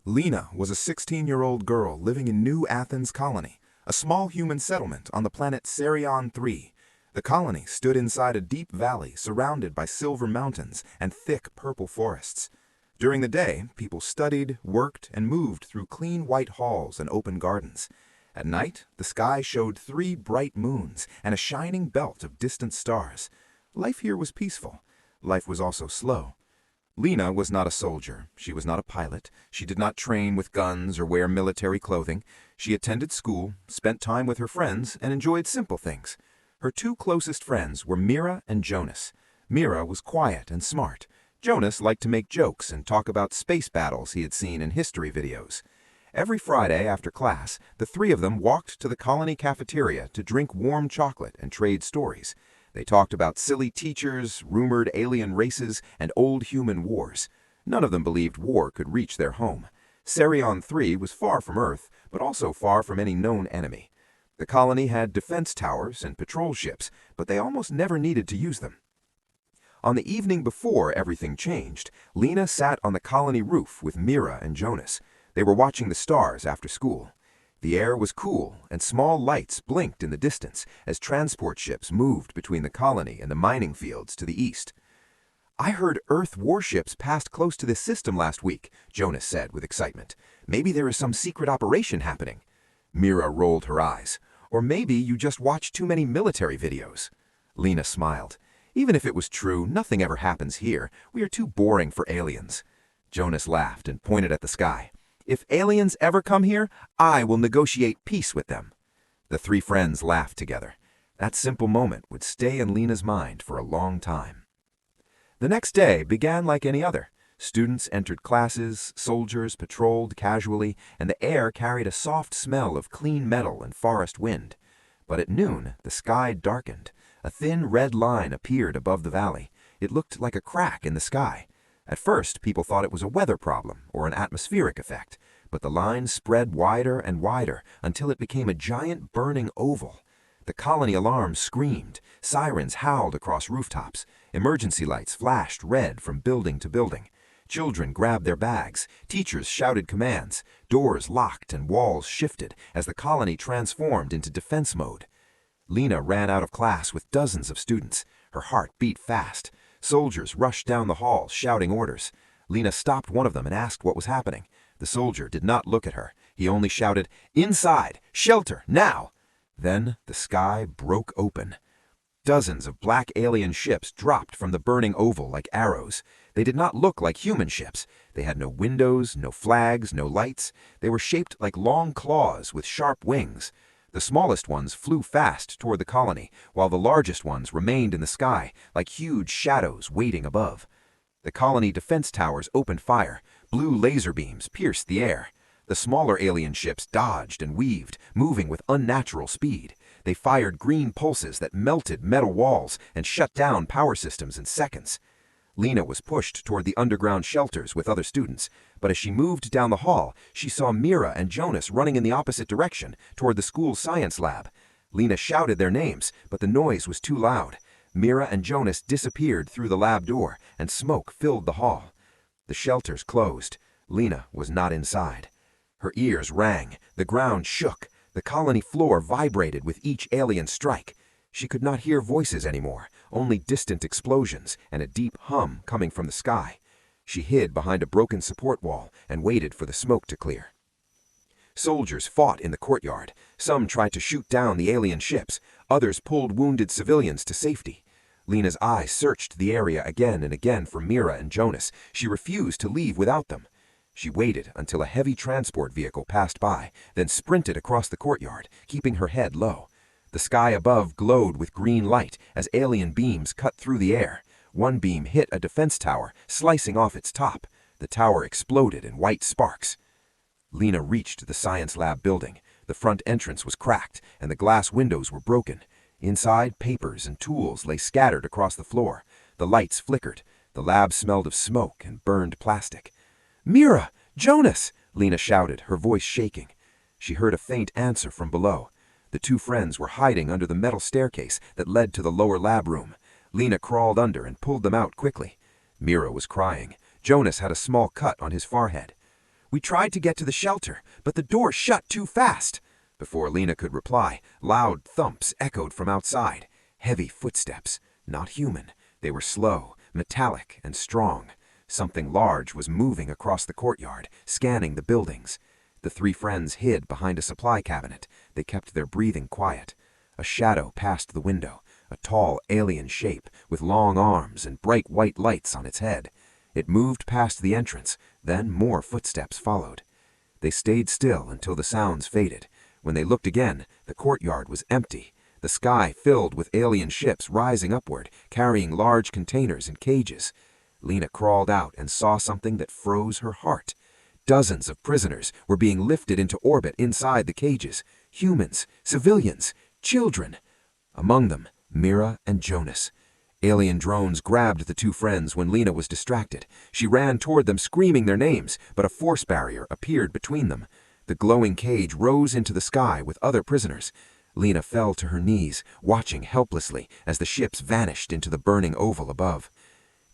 Lena was a 16-year-old girl living in New Athens Colony, a small human settlement on the planet Cerion 3. The colony stood inside a deep valley surrounded by silver mountains and thick purple forests. During the day, people studied, worked, and moved through clean white halls and open gardens. At night, the sky showed 3 bright moons and a shining belt of distant stars. Life here was peaceful. Life was also slow. Lena was not a soldier. She was not a pilot. She did not train with guns or wear military clothing. She attended school, spent time with her friends, and enjoyed simple things. Her 2 closest friends were Mira and Jonas. Mira was quiet and smart. Jonas liked to make jokes and talk about space battles he had seen in history videos. Every Friday after class, the 3 of them walked to the colony cafeteria to drink warm chocolate and trade stories. They talked about silly teachers, rumored alien races, and old human wars. None of them believed war could reach their home. Cerion 3 was far from Earth, but also far from any known enemy. The colony had defense towers and patrol ships, but they almost never needed to use them. On the evening before everything changed, Lena sat on the colony roof with Mira and Jonas. They were watching the stars after school. The air was cool, and small lights blinked in the distance as transport ships moved between the colony and the mining fields to the east. "I heard Earth warships passed close to this system last week," Jonas said with excitement. "Maybe there is some secret operation happening." Mira rolled her eyes. "Or maybe you just watch too many military videos." Lena smiled. "Even if it was true, nothing ever happens here. We are too boring for aliens." Jonas laughed and pointed at the sky. "If aliens ever come here, I will negotiate peace with them." The 3 friends laughed together. That simple moment would stay in Lena's mind for a long time. The next day began like any other. Students entered classes, soldiers patrolled casually, and the air carried a soft smell of clean metal and forest wind. But at noon, the sky darkened. A thin red line appeared above the valley. It looked like a crack in the sky. At first, people thought it was a weather problem or an atmospheric effect, but the line spread wider and wider until it became a giant burning oval. The colony alarms screamed, sirens howled across rooftops, emergency lights flashed red from building to building. Children grabbed their bags, teachers shouted commands, doors locked and walls shifted as the colony transformed into defense mode. Lena ran out of class with dozens of students. Her heart beat fast. Soldiers rushed down the hall, shouting orders. Lena stopped one of them and asked what was happening. The soldier did not look at her. He only shouted, "Inside! Shelter! Now!" Then the sky broke open. Dozens of black alien ships dropped from the burning oval like arrows. They did not look like human ships. They had no windows, no flags, no lights. They were shaped like long claws with sharp wings. The smallest ones flew fast toward the colony, while the largest ones remained in the sky like huge shadows waiting above. The colony defense towers opened fire. Blue laser beams pierced the air. The smaller alien ships dodged and weaved, moving with unnatural speed. They fired green pulses that melted metal walls and shut down power systems in seconds. Lena was pushed toward the underground shelters with other students, but as she moved down the hall, she saw Mira and Jonas running in the opposite direction, toward the school's science lab. Lena shouted their names, but the noise was too loud. Mira and Jonas disappeared through the lab door, and smoke filled the hall. The shelters closed. Lena was not inside. Her ears rang, the ground shook, the colony floor vibrated with each alien strike. She could not hear voices anymore, only distant explosions and a deep hum coming from the sky. She hid behind a broken support wall and waited for the smoke to clear. Soldiers fought in the courtyard. Some tried to shoot down the alien ships. Others pulled wounded civilians to safety. Lena's eyes searched the area again and again for Mira and Jonas. She refused to leave without them. She waited until a heavy transport vehicle passed by, then sprinted across the courtyard, keeping her head low. The sky above glowed with green light as alien beams cut through the air. One beam hit a defense tower, slicing off its top. The tower exploded in white sparks. Lena reached the science lab building. The front entrance was cracked, and the glass windows were broken. Inside, papers and tools lay scattered across the floor. The lights flickered. The lab smelled of smoke and burned plastic. "Mira! Jonas!" Lena shouted, her voice shaking. She heard a faint answer from below. The 2 friends were hiding under the metal staircase that led to the lower lab room. Lena crawled under and pulled them out quickly. Mira was crying. Jonas had a small cut on his forehead. We tried to get to the shelter, but the door shut too fast. Before Lena could reply, loud thumps echoed from outside. Heavy footsteps, not human. They were slow, metallic, and strong. Something large was moving across the courtyard, scanning the buildings. The three friends hid behind a supply cabinet. They kept their breathing quiet. A shadow passed the window, a tall alien shape with long arms and bright white lights on its head. It moved past the entrance, then more footsteps followed. They stayed still until the sounds faded. When they looked again, the courtyard was empty, the sky filled with alien ships rising upward, carrying large containers and cages. Lena crawled out and saw something that froze her heart. Dozens of prisoners were being lifted into orbit inside the cages. Humans, civilians, children. Among them, Mira and Jonas. Alien drones grabbed the two friends when Lena was distracted. She ran toward them, screaming their names, but a force barrier appeared between them. The glowing cage rose into the sky with other prisoners. Lena fell to her knees, watching helplessly as the ships vanished into the burning oval above.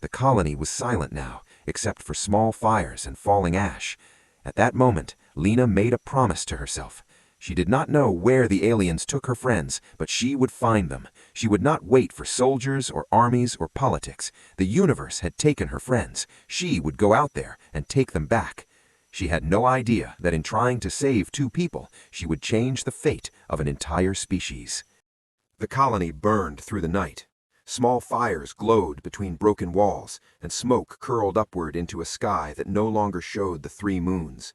The colony was silent now, except for small fires and falling ash. At that moment, Lena made a promise to herself. She did not know where the aliens took her friends, but she would find them. She would not wait for soldiers or armies or politics. The universe had taken her friends. She would go out there and take them back. She had no idea that in trying to save two people, she would change the fate of an entire species. The colony burned through the night. Small fires glowed between broken walls, and smoke curled upward into a sky that no longer showed the three moons.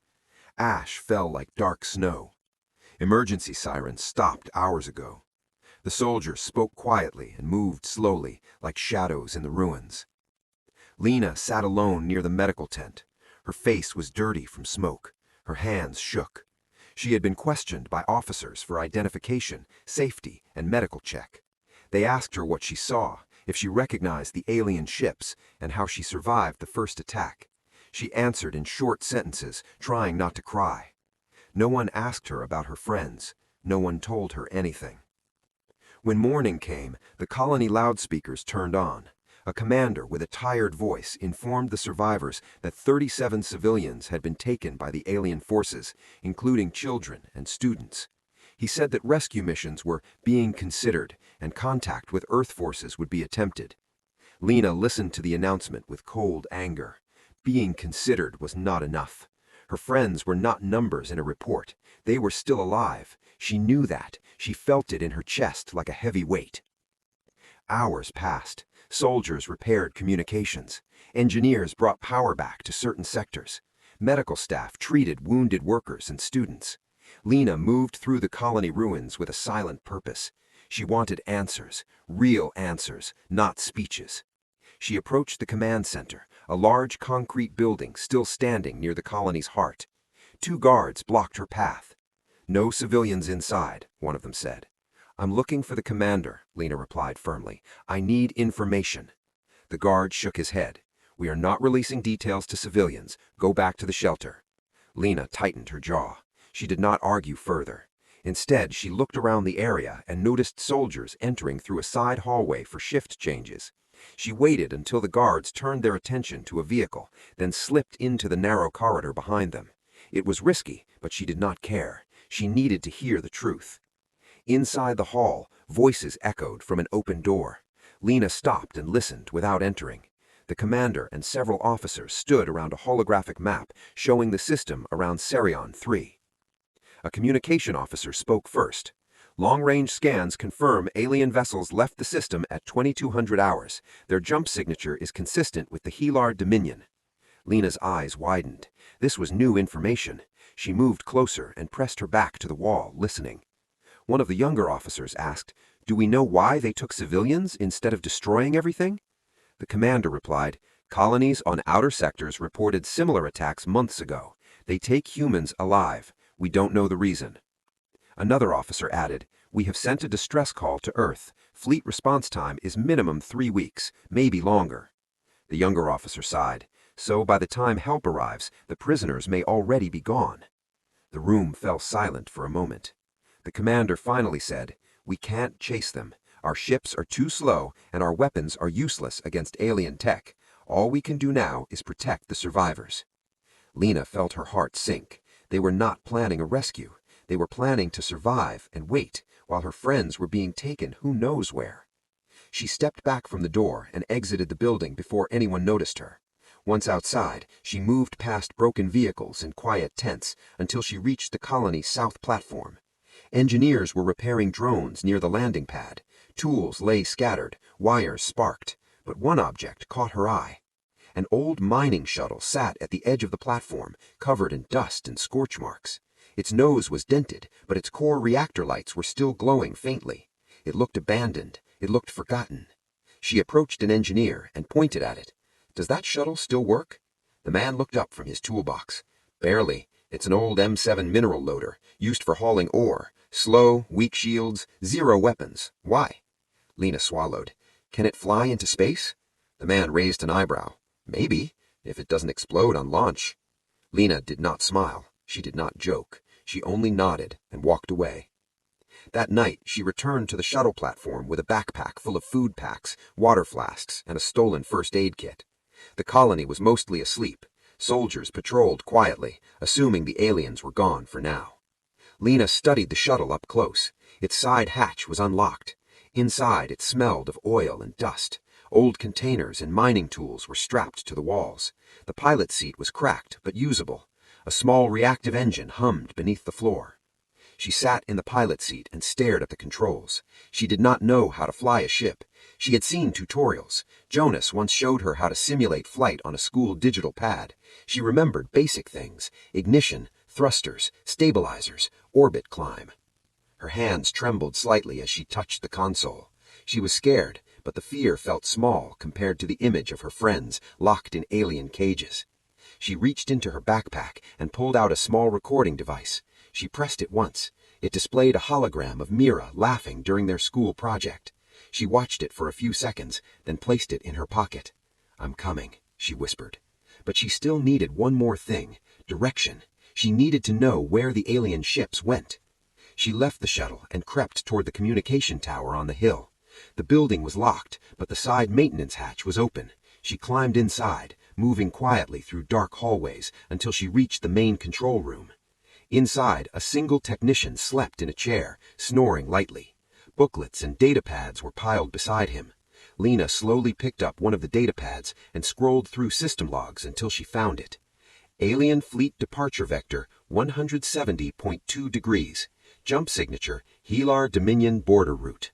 Ash fell like dark snow. Emergency sirens stopped hours ago. The soldiers spoke quietly and moved slowly, like shadows in the ruins. Lena sat alone near the medical tent. Her face was dirty from smoke. Her hands shook. She had been questioned by officers for identification, safety, and medical check. They asked her what she saw, if she recognized the alien ships, and how she survived the first attack. She answered in short sentences, trying not to cry. No one asked her about her friends. No one told her anything. When morning came, the colony loudspeakers turned on. A commander with a tired voice informed the survivors that 37 civilians had been taken by the alien forces, including children and students. He said that rescue missions were being considered and contact with Earth forces would be attempted. Lena listened to the announcement with cold anger. Being considered was not enough. Her friends were not numbers in a report. They were still alive. She knew that. She felt it in her chest like a heavy weight. Hours passed. Soldiers repaired communications. Engineers brought power back to certain sectors. Medical staff treated wounded workers and students. Lena moved through the colony ruins with a silent purpose. She wanted answers, real answers, not speeches. She approached the command center, a large concrete building still standing near the colony's heart. 2 guards blocked her path. "No civilians inside," one of them said. "I'm looking for the commander," Lena replied firmly. "I need information." The guard shook his head. "We are not releasing details to civilians. Go back to the shelter." Lena tightened her jaw. She did not argue further. Instead, she looked around the area and noticed soldiers entering through a side hallway for shift changes. She waited until the guards turned their attention to a vehicle, then slipped into the narrow corridor behind them. It was risky, but she did not care. She needed to hear the truth. Inside the hall, voices echoed from an open door. Lena stopped and listened without entering. The commander and several officers stood around a holographic map showing the system around Serion 3. A communication officer spoke first. "Long-range scans confirm alien vessels left the system at 2200 hours. Their jump signature is consistent with the Helar Dominion." Lena's eyes widened. This was new information. She moved closer and pressed her back to the wall, listening. One of the younger officers asked, "Do we know why they took civilians instead of destroying everything?" The commander replied, "Colonies on outer sectors reported similar attacks months ago. They take humans alive. We don't know the reason." Another officer added, "We have sent a distress call to Earth. Fleet response time is minimum 3 weeks, maybe longer." The younger officer sighed. "So by the time help arrives, the prisoners may already be gone." The room fell silent for a moment. The commander finally said, "We can't chase them. Our ships are too slow and our weapons are useless against alien tech. All we can do now is protect the survivors." Lena felt her heart sink. They were not planning a rescue. They were planning to survive and wait while her friends were being taken who knows where. She stepped back from the door and exited the building before anyone noticed her. Once outside, she moved past broken vehicles and quiet tents until she reached the colony's south platform. Engineers were repairing drones near the landing pad. Tools lay scattered, wires sparked, but one object caught her eye. An old mining shuttle sat at the edge of the platform, covered in dust and scorch marks. Its nose was dented, but its core reactor lights were still glowing faintly. It looked abandoned. It looked forgotten. She approached an engineer and pointed at it. "Does that shuttle still work?" The man looked up from his toolbox. "Barely. It's an old M7 mineral loader, used for hauling ore. Slow, weak shields, zero weapons. Why?" Lena swallowed. "Can it fly into space?" The man raised an eyebrow. "Maybe, if it doesn't explode on launch." Lena did not smile. She did not joke. She only nodded and walked away. That night, she returned to the shuttle platform with a backpack full of food packs, water flasks, and a stolen first aid kit. The colony was mostly asleep. Soldiers patrolled quietly, assuming the aliens were gone for now. Lena studied the shuttle up close. Its side hatch was unlocked. Inside, it smelled of oil and dust. Old containers and mining tools were strapped to the walls. The pilot's seat was cracked, but usable. A small reactive engine hummed beneath the floor. She sat in the pilot's seat and stared at the controls. She did not know how to fly a ship. She had seen tutorials. Jonas once showed her how to simulate flight on a school digital pad. She remembered basic things: ignition, thrusters, stabilizers, orbit climb. Her hands trembled slightly as she touched the console. She was scared, but the fear felt small compared to the image of her friends locked in alien cages. She reached into her backpack and pulled out a small recording device. She pressed it once. It displayed a hologram of Mira laughing during their school project. She watched it for a few seconds, then placed it in her pocket. "I'm coming," she whispered. But she still needed one more thing: direction. She needed to know where the alien ships went. She left the shuttle and crept toward the communication tower on the hill. The building was locked, but the side maintenance hatch was open. She climbed inside, moving quietly through dark hallways until she reached the main control room. Inside, a single technician slept in a chair, snoring lightly. Booklets and datapads were piled beside him. Lena slowly picked up one of the datapads and scrolled through system logs until she found it. Alien Fleet Departure Vector 170.2 degrees. Jump signature, Helar Dominion Border Route.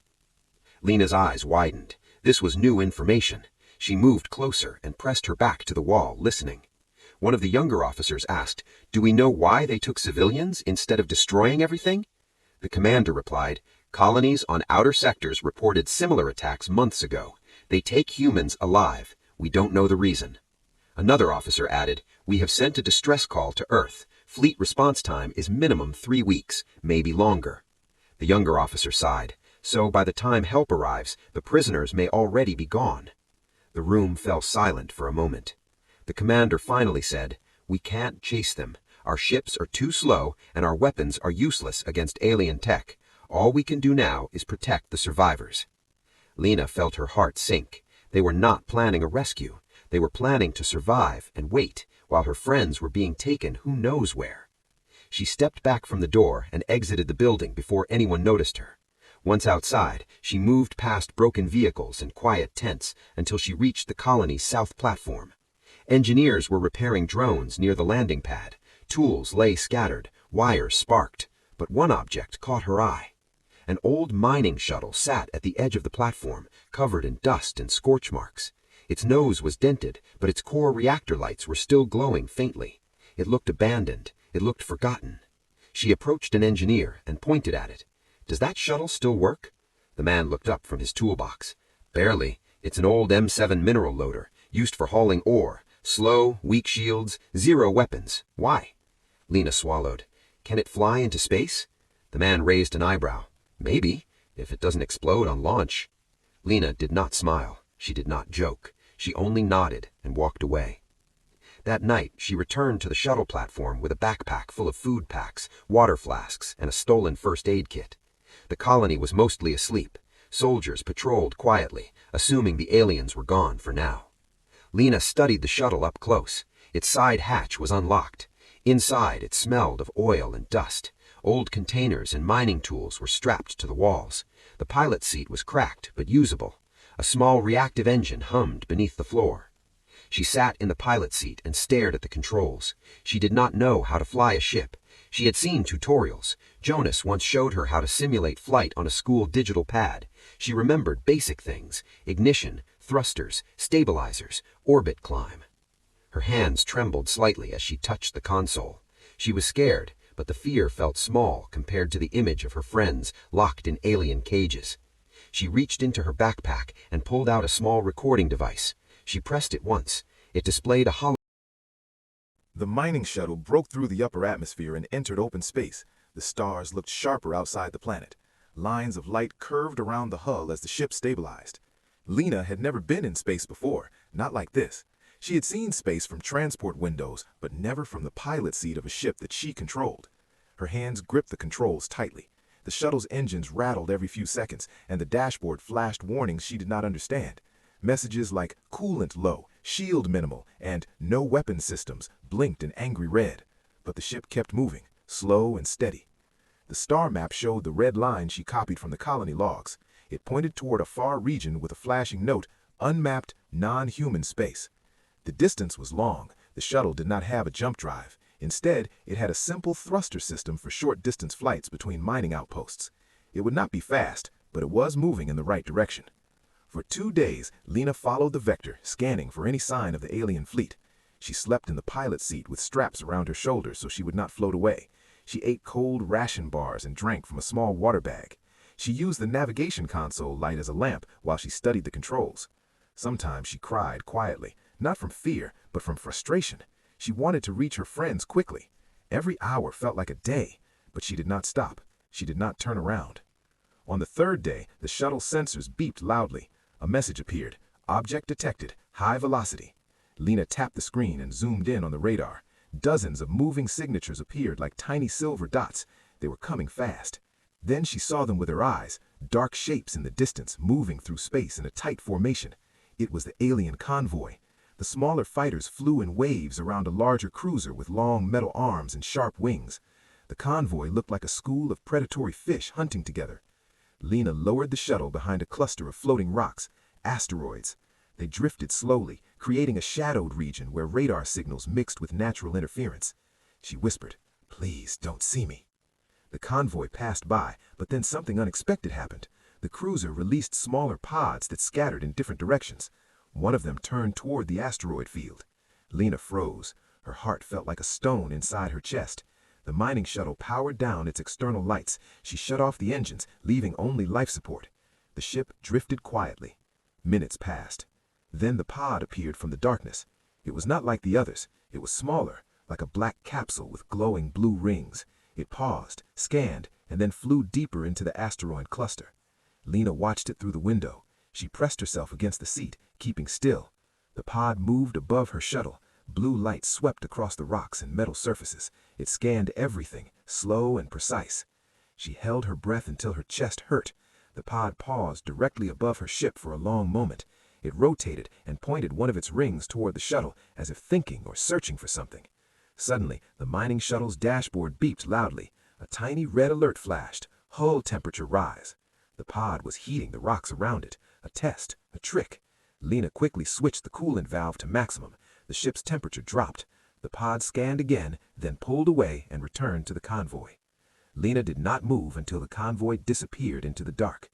Lena's eyes widened. This was new information. She moved closer and pressed her back to the wall, listening. One of the younger officers asked, "Do we know why they took civilians instead of destroying everything?" The commander replied, "Colonies on outer sectors reported similar attacks months ago. They take humans alive. We don't know the reason." Another officer added, "We have sent a distress call to Earth. Fleet response time is minimum 3 weeks, maybe longer." The younger officer sighed. "So by the time help arrives, the prisoners may already be gone." The room fell silent for a moment. The commander finally said, "We can't chase them. Our ships are too slow, and our weapons are useless against alien tech. All we can do now is protect the survivors." Lena felt her heart sink. They were not planning a rescue. They were planning to survive and wait while her friends were being taken who knows where. She stepped back from the door and exited the building before anyone noticed her. Once outside, she moved past broken vehicles and quiet tents until she reached the colony's south platform. Engineers were repairing drones near the landing pad. Tools lay scattered, wires sparked, but one object caught her eye. An old mining shuttle sat at the edge of the platform, covered in dust and scorch marks. Its nose was dented, but its core reactor lights were still glowing faintly. It looked abandoned. It looked forgotten. She approached an engineer and pointed at it. "Does that shuttle still work?" The man looked up from his toolbox. "Barely. It's an old M7 mineral loader, used for hauling ore. Slow, weak shields, zero weapons. Why?" Lena swallowed. "Can it fly into space?" The man raised an eyebrow. "Maybe, if it doesn't explode on launch." Lena did not smile. She did not joke. She only nodded and walked away. That night, she returned to the shuttle platform with a backpack full of food packs, water flasks, and a stolen first aid kit. The colony was mostly asleep. Soldiers patrolled quietly, assuming the aliens were gone for now. Lena studied the shuttle up close. Its side hatch was unlocked. Inside, it smelled of oil and dust. Old containers and mining tools were strapped to the walls. The pilot's seat was cracked but usable. A small reactive engine hummed beneath the floor. She sat in the pilot's seat and stared at the controls. She did not know how to fly a ship. She had seen tutorials. Jonas once showed her how to simulate flight on a school digital pad. She remembered basic things: ignition, thrusters, stabilizers, orbit climb. Her hands trembled slightly as she touched the console. She was scared, but the fear felt small compared to the image of her friends locked in alien cages. She reached into her backpack and pulled out a small recording device. She pressed it once. It displayed a hollow. The mining shuttle broke through the upper atmosphere and entered open space. The stars looked sharper outside the planet. Lines of light curved around the hull as the ship stabilized. Lena had never been in space before, not like this. She had seen space from transport windows, but never from the pilot seat of a ship that she controlled. Her hands gripped the controls tightly. The shuttle's engines rattled every few seconds, and the dashboard flashed warnings she did not understand. Messages like coolant low, shield minimal, and no weapon systems blinked in angry red. But the ship kept moving, slow and steady. The star map showed the red line she copied from the colony logs. It pointed toward a far region with a flashing note, unmapped, non-human space. The distance was long. The shuttle did not have a jump drive. Instead, it had a simple thruster system for short-distance flights between mining outposts. It would not be fast, but it was moving in the right direction. For 2 days, Lena followed the vector, scanning for any sign of the alien fleet. She slept in the pilot's seat with straps around her shoulders so she would not float away. She ate cold ration bars and drank from a small water bag. She used the navigation console light as a lamp while she studied the controls. Sometimes she cried quietly, not from fear, but from frustration. She wanted to reach her friends quickly. Every hour felt like a day, but she did not stop. She did not turn around. On the 3rd day, the shuttle sensors beeped loudly. A message appeared. Object detected. High velocity. Lena tapped the screen and zoomed in on the radar. Dozens of moving signatures appeared like tiny silver dots. They were coming fast. Then she saw them with her eyes, dark shapes in the distance moving through space in a tight formation. It was the alien convoy. The smaller fighters flew in waves around a larger cruiser with long metal arms and sharp wings. The convoy looked like a school of predatory fish hunting together. Lena lowered the shuttle behind a cluster of floating rocks, asteroids. They drifted slowly, creating a shadowed region where radar signals mixed with natural interference. She whispered, "Please don't see me." The convoy passed by, but then something unexpected happened. The cruiser released smaller pods that scattered in different directions. One of them turned toward the asteroid field. Lena froze. Her heart felt like a stone inside her chest. The mining shuttle powered down its external lights. She shut off the engines, leaving only life support. The ship drifted quietly. Minutes passed. Then the pod appeared from the darkness. It was not like the others. It was smaller, like a black capsule with glowing blue rings. It paused, scanned, and then flew deeper into the asteroid cluster. Lena watched it through the window. She pressed herself against the seat, keeping still. The pod moved above her shuttle. Blue light swept across the rocks and metal surfaces. It scanned everything, slow and precise. She held her breath until her chest hurt. The pod paused directly above her ship for a long moment. It rotated and pointed one of its rings toward the shuttle, as if thinking or searching for something. Suddenly, the mining shuttle's dashboard beeped loudly. A tiny red alert flashed. Hull temperature rise. The pod was heating the rocks around it. A test, a trick. Lena quickly switched the coolant valve to maximum. The ship's temperature dropped. The pod scanned again, then pulled away and returned to the convoy. Lena did not move until the convoy disappeared into the dark.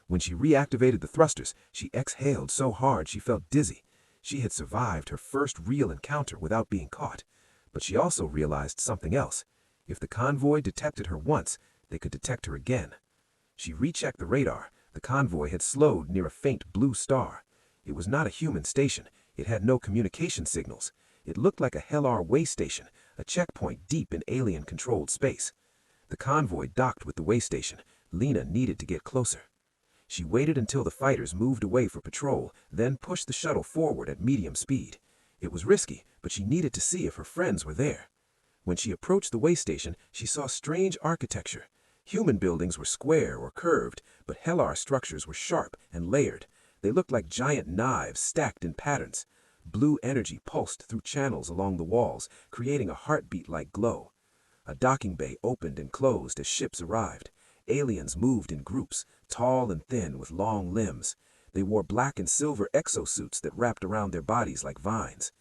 When she reactivated the thrusters, she exhaled so hard she felt dizzy. She had survived her first real encounter without being caught. But she also realized something else. If the convoy detected her once, they could detect her again. She rechecked the radar. The convoy had slowed near a faint blue star. It was not a human station. It had no communication signals. It looked like a Hellar way station, a checkpoint deep in alien-controlled space. The convoy docked with the way station. Lena needed to get closer. She waited until the fighters moved away for patrol, then pushed the shuttle forward at medium speed. It was risky, but she needed to see if her friends were there. When she approached the way station, she saw strange architecture. Human buildings were square or curved, but Hellar structures were sharp and layered. They looked like giant knives stacked in patterns. Blue energy pulsed through channels along the walls, creating a heartbeat-like glow. A docking bay opened and closed as ships arrived. Aliens moved in groups, tall and thin with long limbs. They wore black and silver exosuits that wrapped around their bodies like vines.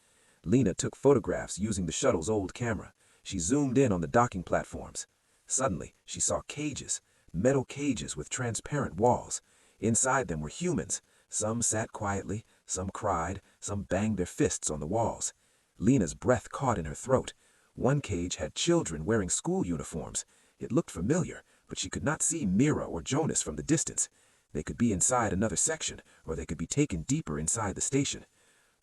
Lena took photographs using the shuttle's old camera. She zoomed in on the docking platforms. Suddenly, she saw cages, metal cages with transparent walls. Inside them were humans. Some sat quietly, some cried, some banged their fists on the walls. Lena's breath caught in her throat. One cage had children wearing school uniforms. It looked familiar, but she could not see Mira or Jonas from the distance. They could be inside another section, or they could be taken deeper inside the station.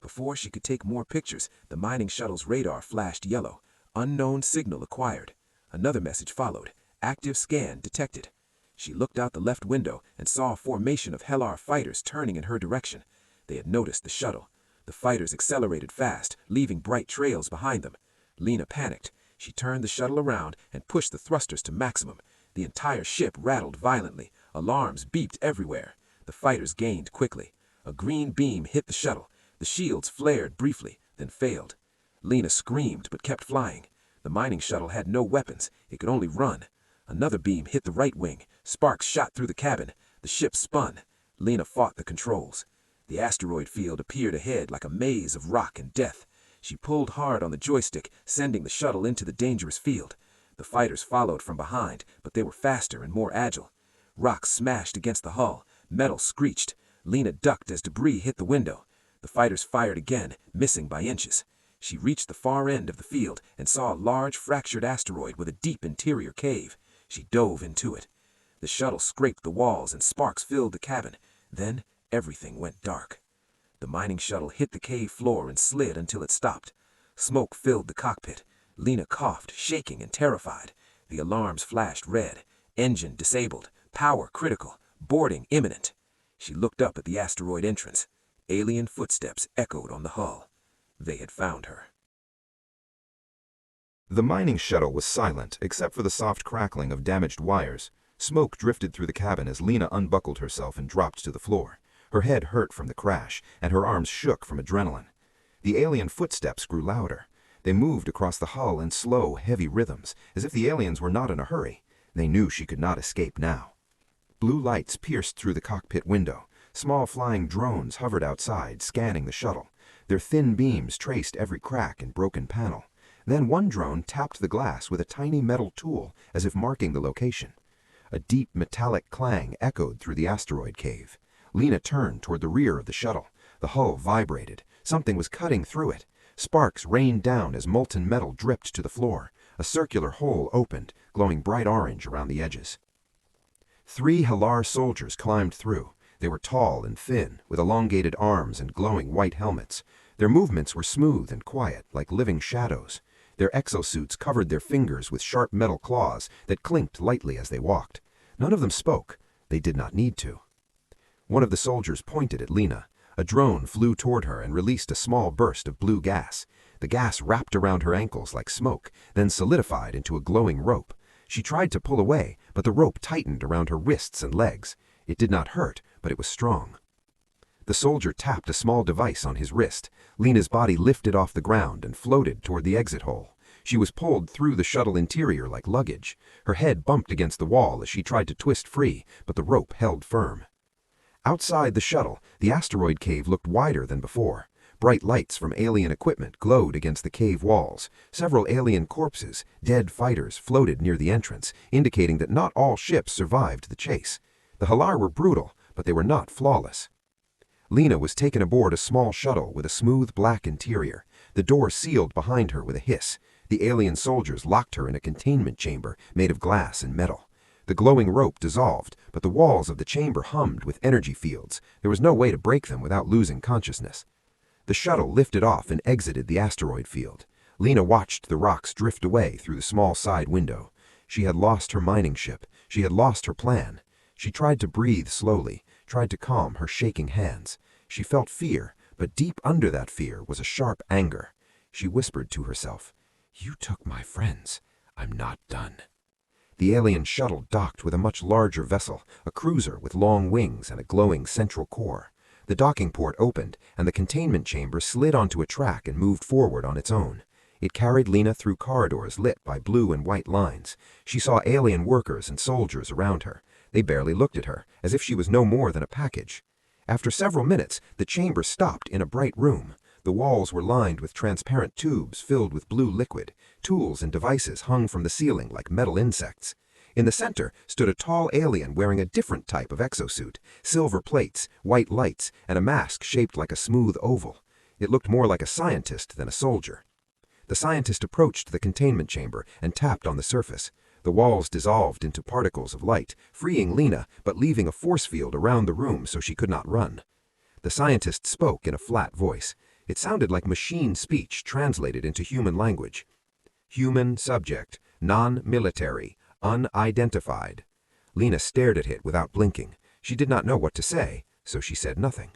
Before she could take more pictures, the mining shuttle's radar flashed yellow. Unknown signal acquired. Another message followed. Active scan detected. She looked out the left window and saw a formation of Hellar fighters turning in her direction. They had noticed the shuttle. The fighters accelerated fast, leaving bright trails behind them. Lena panicked. She turned the shuttle around and pushed the thrusters to maximum. The entire ship rattled violently. Alarms beeped everywhere. The fighters gained quickly. A green beam hit the shuttle. The shields flared briefly, then failed. Lena screamed but kept flying. The mining shuttle had no weapons. It could only run. Another beam hit the right wing. Sparks shot through the cabin. The ship spun. Lena fought the controls. The asteroid field appeared ahead like a maze of rock and death. She pulled hard on the joystick, sending the shuttle into the dangerous field. The fighters followed from behind, but they were faster and more agile. Rocks smashed against the hull. Metal screeched. Lena ducked as debris hit the window. The fighters fired again, missing by inches. She reached the far end of the field and saw a large fractured asteroid with a deep interior cave. She dove into it. The shuttle scraped the walls and sparks filled the cabin. Then everything went dark. The mining shuttle hit the cave floor and slid until it stopped. Smoke filled the cockpit. Lena coughed, shaking and terrified. The alarms flashed red. Engine disabled. Power critical. Boarding imminent. She looked up at the asteroid entrance. Alien footsteps echoed on the hull. They had found her. The mining shuttle was silent except for the soft crackling of damaged wires. Smoke drifted through the cabin as Lena unbuckled herself and dropped to the floor. Her head hurt from the crash, and her arms shook from adrenaline. The alien footsteps grew louder. They moved across the hull in slow, heavy rhythms, as if the aliens were not in a hurry. They knew she could not escape now. Blue lights pierced through the cockpit window. Small flying drones hovered outside, scanning the shuttle. Their thin beams traced every crack and broken panel. Then one drone tapped the glass with a tiny metal tool, as if marking the location. A deep metallic clang echoed through the asteroid cave. Lena turned toward the rear of the shuttle. The hull vibrated. Something was cutting through it. Sparks rained down as molten metal dripped to the floor. A circular hole opened, glowing bright orange around the edges. 3 Hellar soldiers climbed through. They were tall and thin, with elongated arms and glowing white helmets. Their movements were smooth and quiet, like living shadows. Their exosuits covered their fingers with sharp metal claws that clinked lightly as they walked. None of them spoke. They did not need to. One of the soldiers pointed at Lena. A drone flew toward her and released a small burst of blue gas. The gas wrapped around her ankles like smoke, then solidified into a glowing rope. She tried to pull away, but the rope tightened around her wrists and legs. It did not hurt, but it was strong. The soldier tapped a small device on his wrist. Lena's body lifted off the ground and floated toward the exit hole. She was pulled through the shuttle interior like luggage. Her head bumped against the wall as she tried to twist free, but the rope held firm. Outside the shuttle, the asteroid cave looked wider than before. Bright lights from alien equipment glowed against the cave walls. Several alien corpses, dead fighters, floated near the entrance, indicating that not all ships survived the chase. The Hellar were brutal, but they were not flawless. Lena was taken aboard a small shuttle with a smooth black interior. The door sealed behind her with a hiss. The alien soldiers locked her in a containment chamber made of glass and metal. The glowing rope dissolved, but the walls of the chamber hummed with energy fields. There was no way to break them without losing consciousness. The shuttle lifted off and exited the asteroid field. Lena watched the rocks drift away through the small side window. She had lost her mining ship. She had lost her plan. She tried to breathe slowly, tried to calm her shaking hands. She felt fear, but deep under that fear was a sharp anger. She whispered to herself, "You took my friends. I'm not done." The alien shuttle docked with a much larger vessel, a cruiser with long wings and a glowing central core. The docking port opened, and the containment chamber slid onto a track and moved forward on its own. It carried Lena through corridors lit by blue and white lines. She saw alien workers and soldiers around her. They barely looked at her, as if she was no more than a package. After several minutes, the chamber stopped in a bright room. The walls were lined with transparent tubes filled with blue liquid. Tools and devices hung from the ceiling like metal insects. In the center stood a tall alien wearing a different type of exosuit, silver plates, white lights, and a mask shaped like a smooth oval. It looked more like a scientist than a soldier. The scientist approached the containment chamber and tapped on the surface. The walls dissolved into particles of light, freeing Lena but leaving a force field around the room so she could not run. The scientist spoke in a flat voice. It sounded like machine speech translated into human language. Human subject, non-military, unidentified. Lena stared at it without blinking. She did not know what to say, so she said nothing.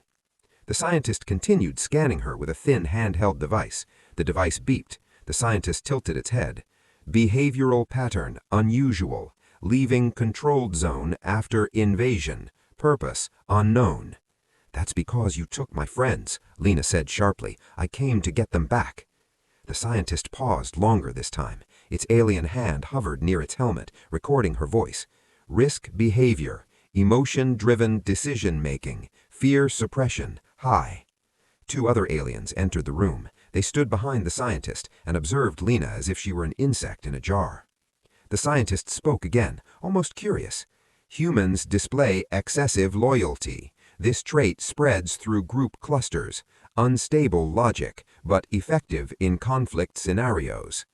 The scientist continued scanning her with a thin handheld device. The device beeped. The scientist tilted its head. Behavioral pattern, unusual. Leaving controlled zone after invasion. Purpose, unknown. That's because you took my friends, Lena said sharply. I came to get them back. The scientist paused longer this time. Its alien hand hovered near its helmet, recording her voice. Risk behavior, emotion-driven decision-making, fear suppression, high. Two other aliens entered the room. They stood behind the scientist and observed Lena as if she were an insect in a jar. The scientist spoke again, almost curious. Humans display excessive loyalty. This trait spreads through group clusters. Unstable logic, but effective in conflict scenarios.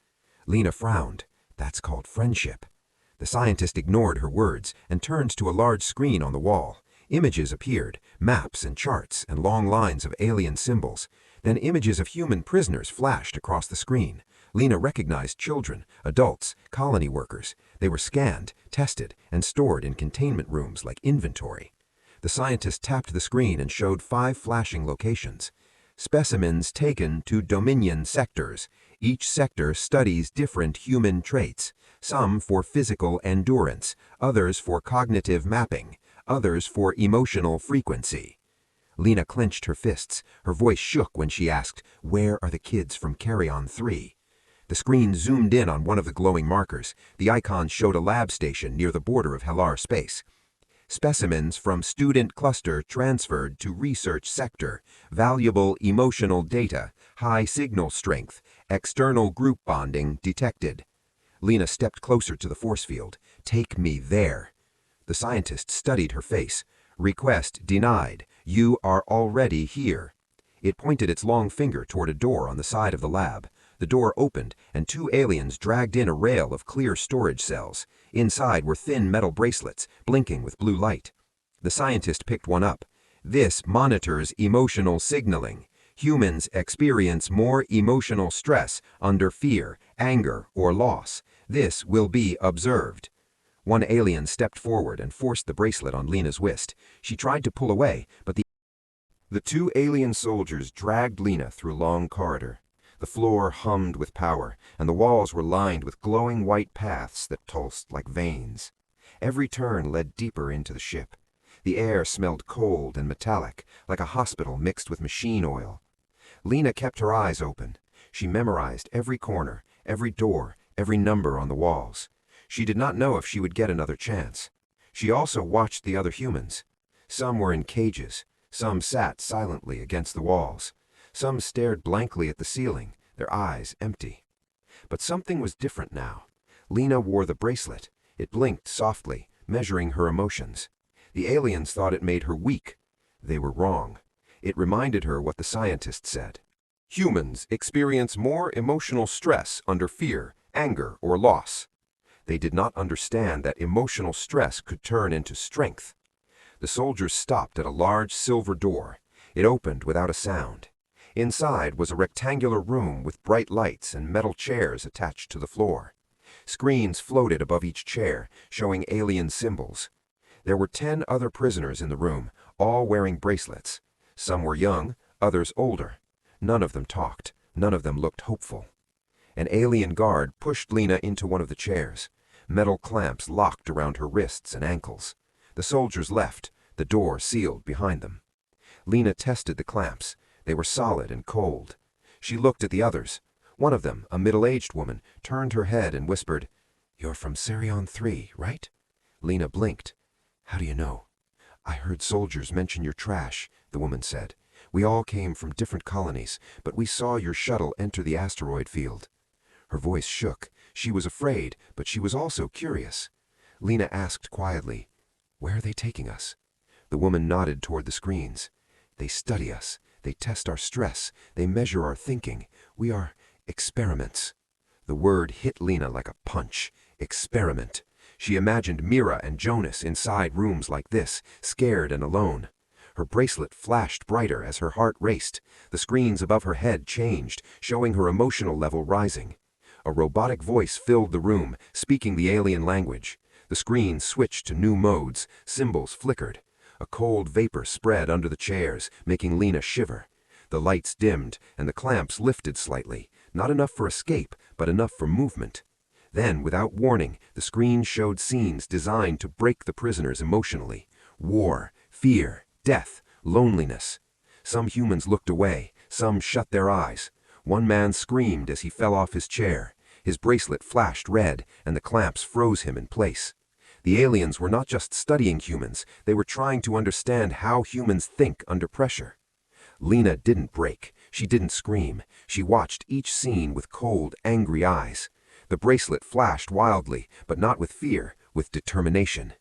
Lena frowned. That's called friendship. The scientist ignored her words and turned to a large screen on the wall. Images appeared, maps and charts and long lines of alien symbols. Then images of human prisoners flashed across the screen. Lena recognized children, adults, colony workers. They were scanned, tested, and stored in containment rooms like inventory. The scientist tapped the screen and showed 5 flashing locations. Specimens taken to Dominion sectors. Each sector studies different human traits, some for physical endurance, others for cognitive mapping, others for emotional frequency. Lena clenched her fists. Her voice shook when she asked, "Where are the kids from Carry-On 3?" The screen zoomed in on one of the glowing markers. The icon showed a lab station near the border of Hellar space. Specimens from student cluster transferred to research sector. Valuable emotional data. High signal strength. External group bonding detected. Lena stepped closer to the force field. Take me there. The scientist studied her face. Request denied. You are already here. It pointed its long finger toward a door on the side of the lab. The door opened, and 2 aliens dragged in a rail of clear storage cells. Inside were thin metal bracelets, blinking with blue light. The scientist picked one up. This monitors emotional signaling. Humans experience more emotional stress under fear, anger, or loss. This will be observed. One alien stepped forward and forced the bracelet on Lena's wrist. She tried to pull away, but the 2 alien soldiers dragged Lena through a long corridor. The floor hummed with power, and the walls were lined with glowing white paths that pulsed like veins. Every turn led deeper into the ship. The air smelled cold and metallic, like a hospital mixed with machine oil. Lena kept her eyes open. She memorized every corner, every door, every number on the walls. She did not know if she would get another chance. She also watched the other humans. Some were in cages. Some sat silently against the walls. Some stared blankly at the ceiling, their eyes empty. But something was different now. Lena wore the bracelet. It blinked softly, measuring her emotions. The aliens thought it made her weak. They were wrong. It reminded her what the scientist said. Humans experience more emotional stress under fear, anger, or loss. They did not understand that emotional stress could turn into strength. The soldiers stopped at a large silver door. It opened without a sound. Inside was a rectangular room with bright lights and metal chairs attached to the floor. Screens floated above each chair, showing alien symbols. There were 10 other prisoners in the room, all wearing bracelets. Some were young, others older. None of them talked. None of them looked hopeful. An alien guard pushed Lena into one of the chairs. Metal clamps locked around her wrists and ankles. The soldiers left, the door sealed behind them. Lena tested the clamps. They were solid and cold. She looked at the others. One of them, a middle-aged woman, turned her head and whispered, "You're from Sirion 3, right?" Lena blinked. "How do you know?" "I heard soldiers mention your trash," the woman said. "We all came from different colonies, but we saw your shuttle enter the asteroid field." Her voice shook. She was afraid, but she was also curious. Lena asked quietly, "Where are they taking us?" The woman nodded toward the screens. "They study us. They test our stress. They measure our thinking. We are experiments." The word hit Lena like a punch. Experiment. She imagined Mira and Jonas inside rooms like this, scared and alone. Her bracelet flashed brighter as her heart raced. The screens above her head changed, showing her emotional level rising. A robotic voice filled the room, speaking the alien language. The screens switched to new modes, symbols flickered. A cold vapor spread under the chairs, making Lena shiver. The lights dimmed, and the clamps lifted slightly, not enough for escape, but enough for movement. Then, without warning, the screen showed scenes designed to break the prisoners emotionally. War, fear, death, loneliness. Some humans looked away, some shut their eyes. One man screamed as he fell off his chair. His bracelet flashed red, and the clamps froze him in place. The aliens were not just studying humans, they were trying to understand how humans think under pressure. Lena didn't break. She didn't scream. She watched each scene with cold, angry eyes. The bracelet flashed wildly, but not with fear, with determination.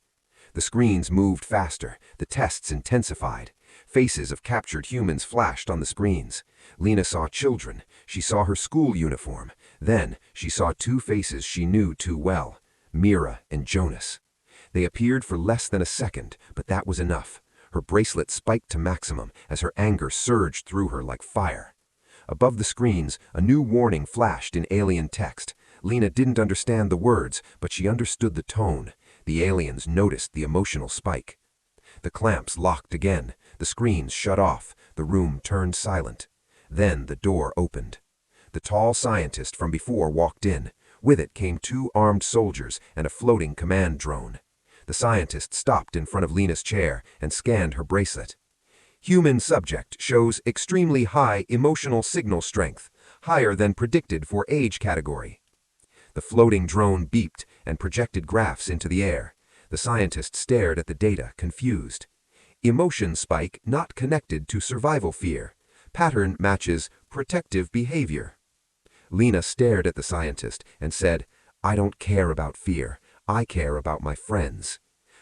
The screens moved faster. The tests intensified. Faces of captured humans flashed on the screens. Lena saw children. She saw her school uniform. Then she saw two faces she knew too well, Mira and Jonas. They appeared for less than a second, but that was enough. Her bracelet spiked to maximum as her anger surged through her like fire. Above the screens, a new warning flashed in alien text. Lena didn't understand the words, but she understood the tone. The aliens noticed the emotional spike. The clamps locked again. The screens shut off. The room turned silent. Then the door opened. The tall scientist from before walked in. With it came two armed soldiers and a floating command drone. The scientist stopped in front of Lena's chair and scanned her bracelet. Human subject shows extremely high emotional signal strength, higher than predicted for age category. The floating drone beeped and projected graphs into the air. The scientist stared at the data, confused. Emotion spike not connected to survival fear. Pattern matches protective behavior. Lena stared at the scientist and said, "I don't care about fear. I care about my friends."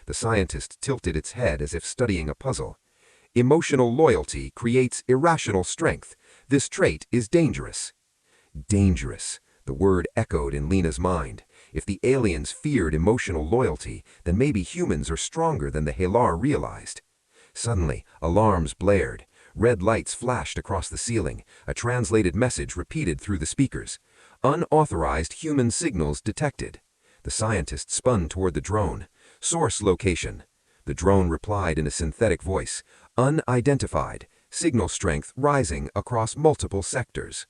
The scientist tilted its head as if studying a puzzle. "Emotional loyalty creates irrational strength. This trait is dangerous." Dangerous. The word echoed in Lena's mind. If the aliens feared emotional loyalty, then maybe humans are stronger than the Halar realized. Suddenly, alarms blared. Red lights flashed across the ceiling. A translated message repeated through the speakers. "Unauthorized human signals detected." The scientist spun toward the drone. "Source location." The drone replied in a synthetic voice. "Unidentified. Signal strength rising across multiple sectors."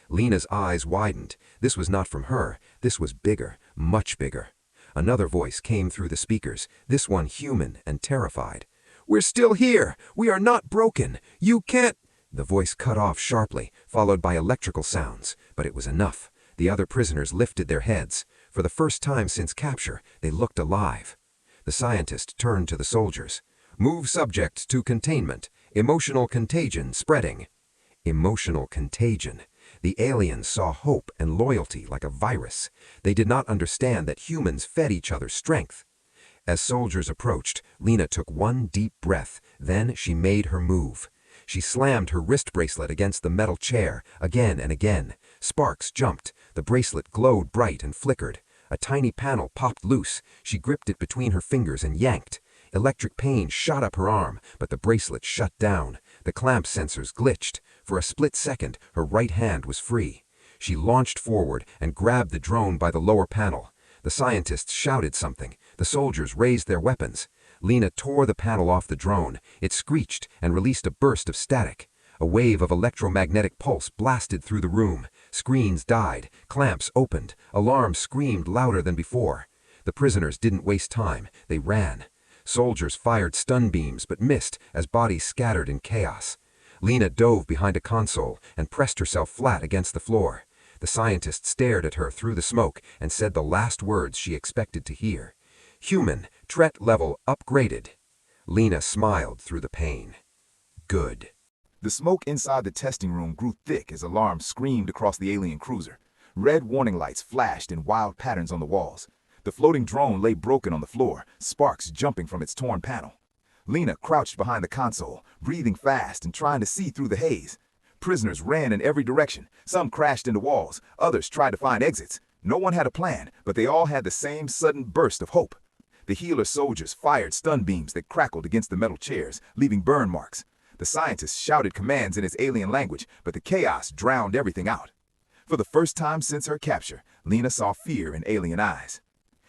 Lena's eyes widened. This was not from her. This was bigger, much bigger. Another voice came through the speakers, this one human and terrified. "We're still here. We are not broken. You can't—" The voice cut off sharply, followed by electrical sounds, but it was enough. The other prisoners lifted their heads. For the first time since capture, they looked alive. The scientist turned to the soldiers. "Move subject to containment. Emotional contagion spreading." Emotional contagion. The aliens saw hope and loyalty like a virus. They did not understand that humans fed each other strength. As soldiers approached, Lena took one deep breath. Then she made her move. She slammed her wrist bracelet against the metal chair, again and again. Sparks jumped. The bracelet glowed bright and flickered. A tiny panel popped loose. She gripped it between her fingers and yanked. Electric pain shot up her arm, but the bracelet shut down. The clamp sensors glitched. For a split second, her right hand was free. She launched forward and grabbed the drone by the lower panel. The scientists shouted something. The soldiers raised their weapons. Lena tore the panel off the drone. It screeched and released a burst of static. A wave of electromagnetic pulse blasted through the room. Screens died. Clamps opened. Alarms screamed louder than before. The prisoners didn't waste time. They ran. Soldiers fired stun beams but missed as bodies scattered in chaos. Lena dove behind a console and pressed herself flat against the floor. The scientist stared at her through the smoke and said the last words she expected to hear. "Human, threat level upgraded." Lena smiled through the pain. Good. The smoke inside the testing room grew thick as alarms screamed across the alien cruiser. Red warning lights flashed in wild patterns on the walls. The floating drone lay broken on the floor, sparks jumping from its torn panel. Lena crouched behind the console, breathing fast and trying to see through the haze. Prisoners ran in every direction. Some crashed into walls. Others tried to find exits. No one had a plan, but they all had the same sudden burst of hope. The healer soldiers fired stun beams that crackled against the metal chairs, leaving burn marks. The scientists shouted commands in its alien language, but the chaos drowned everything out. For the first time since her capture, Lena saw fear in alien eyes.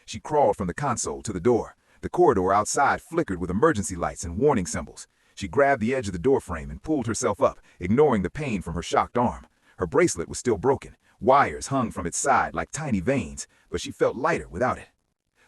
She crawled from the console to the door. The corridor outside flickered with emergency lights and warning symbols. She grabbed the edge of the doorframe and pulled herself up, ignoring the pain from her shocked arm. Her bracelet was still broken. Wires hung from its side like tiny veins, but she felt lighter without it.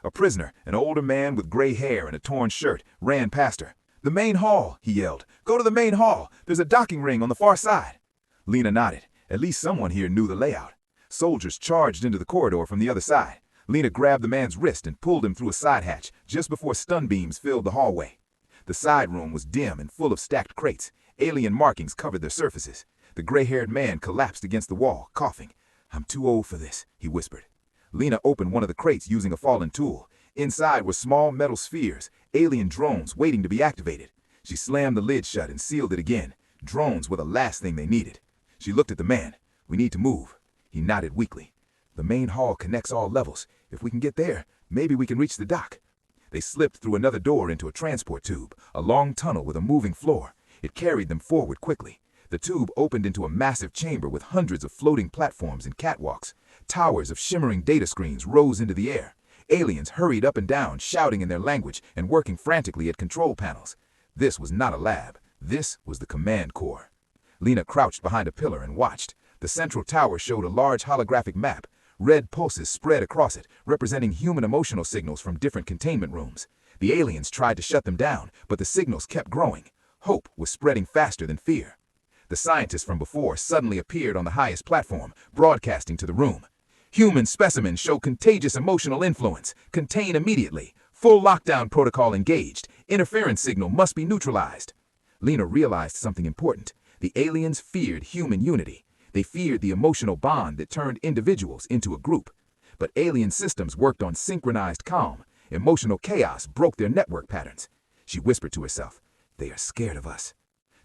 A prisoner, an older man with gray hair and a torn shirt, ran past her. "The main hall," he yelled. "Go to the main hall. There's a docking ring on the far side." Lena nodded. At least someone here knew the layout. Soldiers charged into the corridor from the other side. Lena grabbed the man's wrist and pulled him through a side hatch just before stun beams filled the hallway. The side room was dim and full of stacked crates. Alien markings covered their surfaces. The gray-haired man collapsed against the wall, coughing. "I'm too old for this," he whispered. Lena opened one of the crates using a fallen tool. Inside were small metal spheres, alien drones waiting to be activated. She slammed the lid shut and sealed it again. Drones were the last thing they needed. She looked at the man. "We need to move." He nodded weakly. "The main hall connects all levels. If we can get there, maybe we can reach the dock." They slipped through another door into a transport tube, a long tunnel with a moving floor. It carried them forward quickly. The tube opened into a massive chamber with hundreds of floating platforms and catwalks. Towers of shimmering data screens rose into the air. Aliens hurried up and down, shouting in their language and working frantically at control panels. This was not a lab. This was the command core. Lena crouched behind a pillar and watched. The central tower showed a large holographic map. Red pulses spread across it, representing human emotional signals from different containment rooms. The aliens tried to shut them down, but the signals kept growing. Hope was spreading faster than fear. The scientist from before suddenly appeared on the highest platform, broadcasting to the room. "Human specimens show contagious emotional influence. Contain immediately. Full lockdown protocol engaged. Interference signal must be neutralized." Lena realized something important. The aliens feared human unity. They feared the emotional bond that turned individuals into a group. But alien systems worked on synchronized calm. Emotional chaos broke their network patterns. She whispered to herself, "They are scared of us."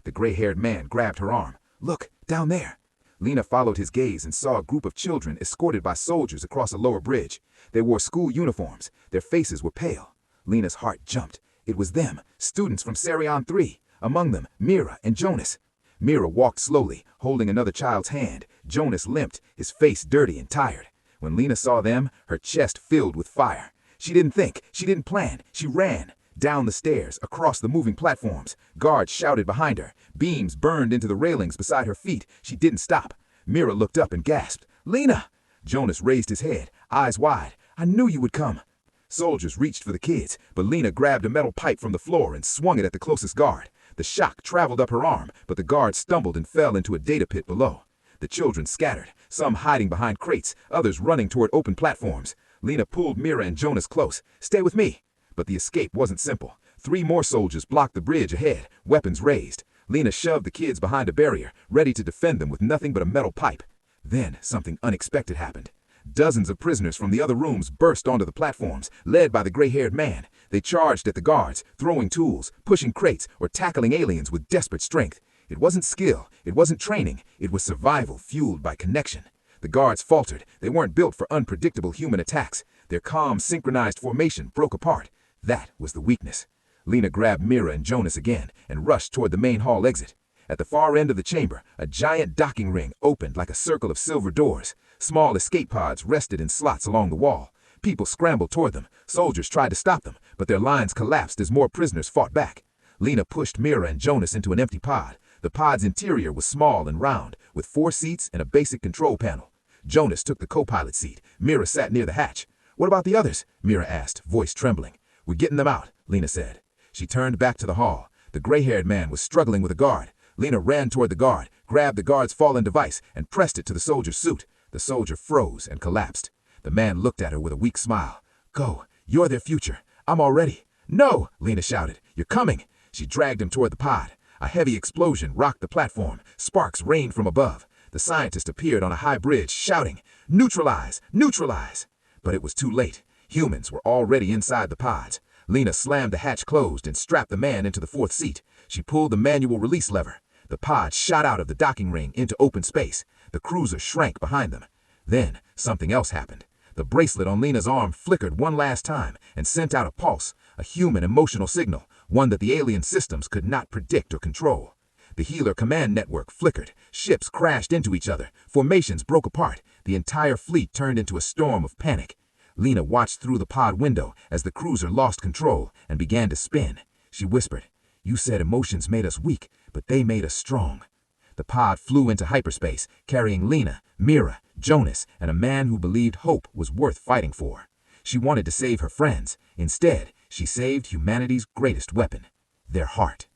The gray-haired man grabbed her arm. "Look, down there." Lena followed his gaze and saw a group of children escorted by soldiers across a lower bridge. They wore school uniforms. Their faces were pale. Lena's heart jumped. It was them, students from Sarion 3. Among them, Mira and Jonas. Mira walked slowly, holding another child's hand. Jonas limped, his face dirty and tired. When Lena saw them, her chest filled with fire. She didn't think, she didn't plan, she ran. Down the stairs, across the moving platforms. Guards shouted behind her. Beams burned into the railings beside her feet. She didn't stop. Mira looked up and gasped, "Lena!" Jonas raised his head, eyes wide. "I knew you would come." Soldiers reached for the kids, but Lena grabbed a metal pipe from the floor and swung it at the closest guard. The shock traveled up her arm, but the guard stumbled and fell into a data pit below. The children scattered, some hiding behind crates, others running toward open platforms. Lena pulled Mira and Jonas close. "Stay with me." But the escape wasn't simple. 3 more soldiers blocked the bridge ahead, weapons raised. Lena shoved the kids behind a barrier, ready to defend them with nothing but a metal pipe. Then something unexpected happened. Dozens of prisoners from the other rooms burst onto the platforms, led by the gray-haired man. They charged at the guards, throwing tools, pushing crates, or tackling aliens with desperate strength. It wasn't skill, it wasn't training, it was survival fueled by connection. The guards faltered. They weren't built for unpredictable human attacks. Their calm, synchronized formation broke apart. That was the weakness. Lena grabbed Mira and Jonas again and rushed toward the main hall exit. At the far end of the chamber, a giant docking ring opened like a circle of silver doors. Small escape pods rested in slots along the wall. People scrambled toward them. Soldiers tried to stop them, but their lines collapsed as more prisoners fought back. Lena pushed Mira and Jonas into an empty pod. The pod's interior was small and round, with 4 seats and a basic control panel. Jonas took the co-pilot seat. Mira sat near the hatch. "What about the others?" Mira asked, voice trembling. "We're getting them out. Lena said. She turned back to the hall. The gray-haired man was struggling with a guard. Lena ran toward the guard, grabbed the guard's fallen device, and pressed it to the soldier's suit. The soldier froze and collapsed. The man looked at her with a weak smile. Go, you're their future. I'm all ready. No, Lena shouted. You're coming. She dragged him toward the pod. A heavy explosion rocked the platform. Sparks rained from above. The scientist appeared on a high bridge, shouting, "Neutralize! Neutralize!" But it was too late. Humans were already inside the pods. Lena slammed the hatch closed and strapped the man into the fourth seat. She pulled the manual release lever. The pod shot out of the docking ring into open space. The cruiser shrank behind them. Then something else happened. The bracelet on Lena's arm flickered one last time and sent out a pulse, a human emotional signal, one that the alien systems could not predict or control. The healer command network flickered. Ships crashed into each other. Formations broke apart. The entire fleet turned into a storm of panic. Lena watched through the pod window as the cruiser lost control and began to spin. She whispered, "You said emotions made us weak, but they made us strong." The pod flew into hyperspace, carrying Lena, Mira, Jonas, and a man who believed hope was worth fighting for. She wanted to save her friends. Instead, she saved humanity's greatest weapon, their heart.